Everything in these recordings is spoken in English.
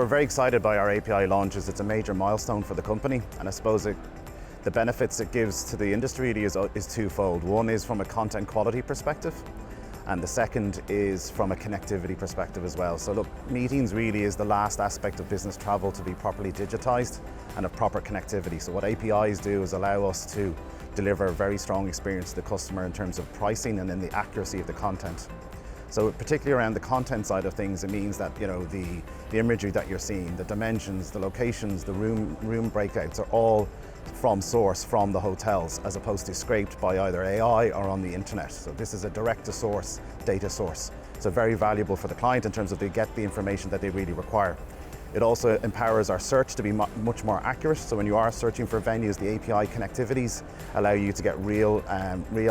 We're very excited by our API launches. It's a major milestone for the company, and I suppose the benefits it gives to the industry is twofold. One is from a content quality perspective, and the second is from a connectivity perspective as well. So look, meetings really is the last aspect of business travel to be properly digitized and of proper connectivity. So what APIs do is allow us to deliver a very strong experience to the customer in terms of pricing and then the accuracy of the content. So particularly around the content side of things, it means that the imagery that you're seeing, the dimensions, the locations, the room breakouts are all from source from the hotels, as opposed to scraped by either AI or on the internet. So this is a direct to source data source. So very valuable for the client in terms of they get the information that they really require. It also empowers our search to be much more accurate. So when you are searching for venues, the API connectivities allow you to get real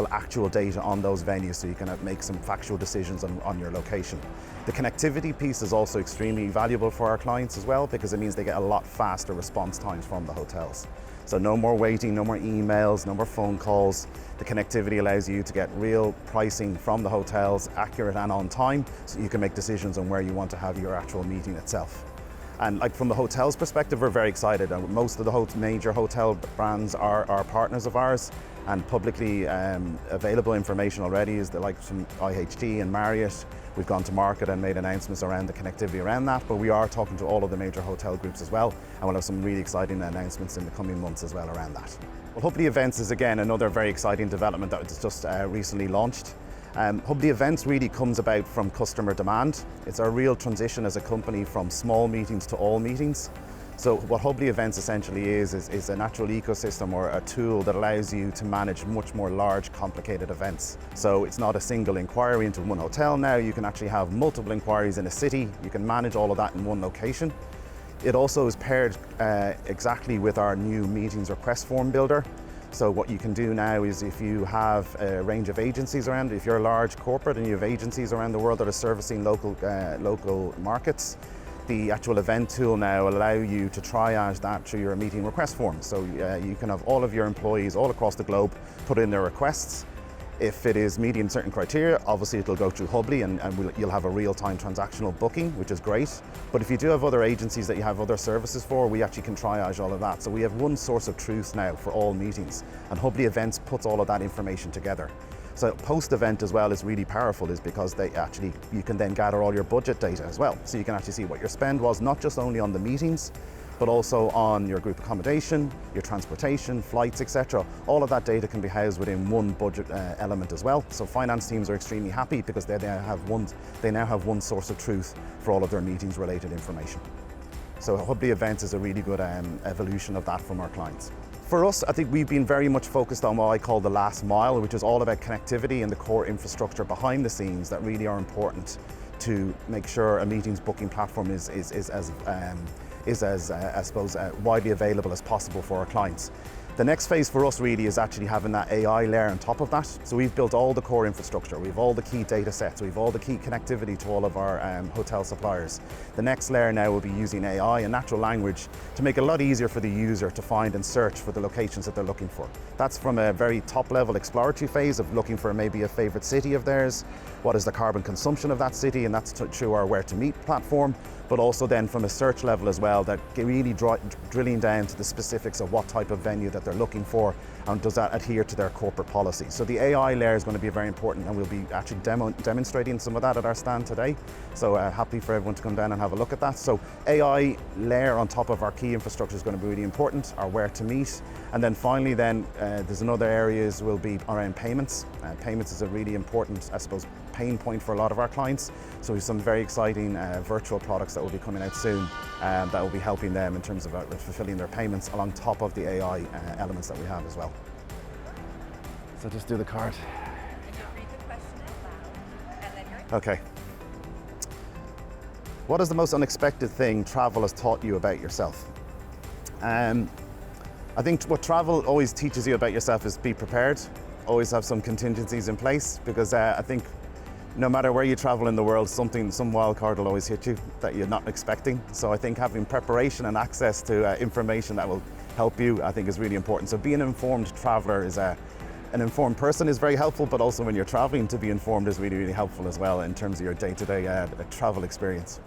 actual data on those venues, so you can make some factual decisions on your location. The connectivity piece is also extremely valuable for our clients as well, because it means they get a lot faster response times from the hotels. So no more waiting, no more emails, no more phone calls. The connectivity allows you to get real pricing from the hotels, accurate and on time, so you can make decisions on where you want to have your actual meeting itself. And like from the hotel's perspective, we're very excited. Most of the major hotel brands are partners of ours, and publicly available information already is the likes from IHG and Marriott. We've gone to market and made announcements around the connectivity around that, but we are talking to all of the major hotel groups as well, and we'll have some really exciting announcements in the coming months as well around that. Well, Hubli Events is again another very exciting development that was just recently launched. Hubli Events really comes about from customer demand. It's our real transition as a company from small meetings to all meetings. So what Hubli Events essentially is a natural ecosystem or a tool that allows you to manage much more large, complicated events. So it's not a single inquiry into one hotel now. You can actually have multiple inquiries in a city. You can manage all of that in one location. It also is paired exactly with our new meetings request form builder. So what you can do now is, if you have a range of agencies around, if you're a large corporate and you have agencies around the world that are servicing local markets, the actual event tool now will allow you to triage that through your meeting request form. So you can have all of your employees all across the globe put in their requests. If it is meeting certain criteria, obviously it'll go through Hubli and you'll have a real-time transactional booking, which is great. But if you do have other agencies that you have other services for, we actually can triage all of that. So we have one source of truth now for all meetings, and Hubli Events puts all of that information together. So post-event as well is really powerful, is because you can then gather all your budget data as well. So you can actually see what your spend was, not just only on the meetings, but also on your group accommodation, your transportation, flights, etc. All of that data can be housed within one budget element as well. So finance teams are extremely happy because they now have one source of truth for all of their meetings related information. So Hubli Events is a really good evolution of that from our clients. For us, I think we've been very much focused on what I call the last mile, which is all about connectivity and the core infrastructure behind the scenes that really are important to make sure a meetings booking platform is as I suppose, widely available as possible for our clients. The next phase for us really is actually having that AI layer on top of that. So we've built all the core infrastructure, we have all the key data sets, we have all the key connectivity to all of our hotel suppliers. The next layer now will be using AI and natural language to make it a lot easier for the user to find and search for the locations that they're looking for. That's from a very top level exploratory phase of looking for maybe a favorite city of theirs, what is the carbon consumption of that city, and that's through our Where to Meet platform, but also then from a search level as well, that really drilling down to the specifics of what type of venue that they're looking for, and does that adhere to their corporate policy. So the AI layer is going to be very important, and we'll be actually demonstrating some of that at our stand today. So happy for everyone to come down and have a look at that. So AI layer on top of our key infrastructure is going to be really important, our Where to Meet. And then finally there's another areas will be around payments. Payments is a really important, I suppose, pain point for a lot of our clients. So we have some very exciting virtual products that will be coming out soon that will be helping them in terms of fulfilling their payments along top of the AI elements that we have as well. So just do the card. Okay. What is the most unexpected thing travel has taught you about yourself? I think what travel always teaches you about yourself is be prepared. Always have some contingencies in place, because I think no matter where you travel in the world, some wild card will always hit you that you're not expecting. So I think having preparation and access to information that will help you, I think, is really important. So being an informed traveler is an informed person is very helpful, but also when you're traveling, to be informed is really, really helpful as well in terms of your day-to-day travel experience.